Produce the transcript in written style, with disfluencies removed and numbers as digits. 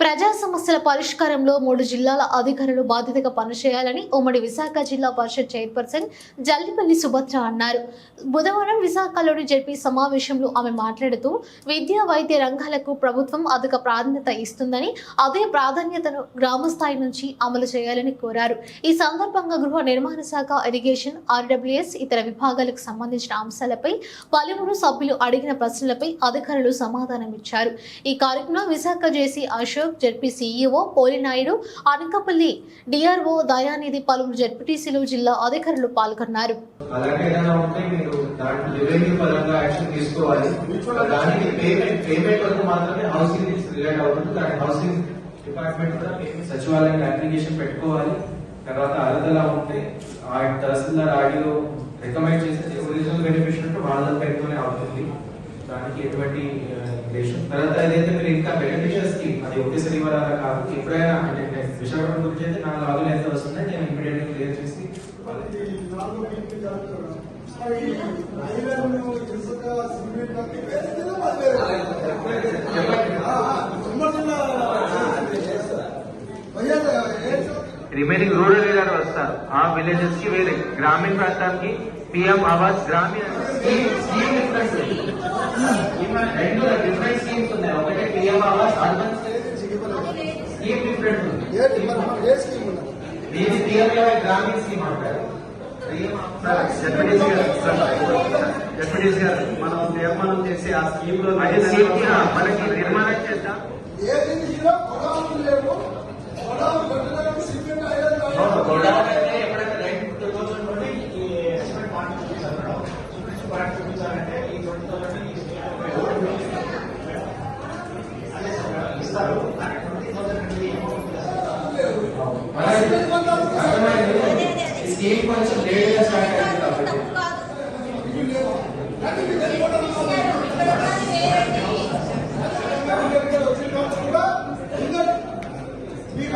ప్రజా సమస్యల పరిష్కారంలో 3 జిల్లాల అధికారులు బాధ్యతగా పనిచేయాలని ఉమ్మడి విశాఖ జిల్లా పరిషత్ చైర్పర్సన్ జల్లిపల్లి సుభద్ర అన్నారు. బుధవారం విశాఖలోని జడ్పీ సమావేశంలో ఆమె మాట్లాడుతూ విద్యా వైద్య రంగాలకు ప్రభుత్వం అధిక ప్రాధాన్యత ఇస్తుందని, అదే ప్రాధాన్యతను గ్రామ స్థాయి నుంచి అమలు చేయాలని కోరారు. ఈ సందర్భంగా గృహ నిర్మాణ శాఖ, ఇరిగేషన్, ఆర్డబ్ల్యూఎస్ ఇతర విభాగాలకు సంబంధించిన అంశాలపై పలువురు సభ్యులు అడిగిన ప్రశ్నలపై అధికారులు సమాధానమిచ్చారు. ఈ కార్యక్రమంలో Visakha JC Ashok, ZP CEO Polinaidu, Anakapalli DRO Dayanidhi, పలువురు జడ్పీటీసీలు, జిల్లా అధికారులు పాల్గొన్నారు. సచివాలయం అప్లికేషన్ పెట్టుకోవాలి. తర్వాత అర్హతలా ఉంటే ఆ తహసీల్దార్ ఆడియో రికమెండ్ చేస్తే ఒరిజినల్ బెనిఫిషియరీ వాళ్ళ పేరుతోనే అవుతుంది. దానికి ఎటువంటి తర్వాత ఏదైతే మీరు ఇంకా బెనిఫిషియర్ స్కీమ్ అది ఒకేసారి ఇవ్వాలా కాదు, ఎప్పుడైనా అంటే విశాఖపట్నం గురించి అయితే నా లాగులు ఎంత వస్తుందో నేను ఇమీడియట్ గా క్లియర్ చేసి రిమైనింగ్ రూరల్ ఏరియాలో వస్తారు. ఆ విలేజెస్ కి వేరే, గ్రామీణ ప్రాంతానికి పిఎం ఆవాస్ గ్రామీణ రెండు డిఫరెంట్ స్కీమ్స్ ఉన్నాయి. ఒకటి PM Awas urban scheme different ఉంది. దీని పిఎం గ్రామీణ స్కీమ్ అంటారు. జడ్పీటీసీ గారు మనం నిర్మాణం చేసి ఆ స్కీమ్ లో మనకి నిర్మాణం చేద్దాం. స్కీమ్ కొంచెం లేట్గా స్టార్ట్ అయింది కాబట్టి మీకు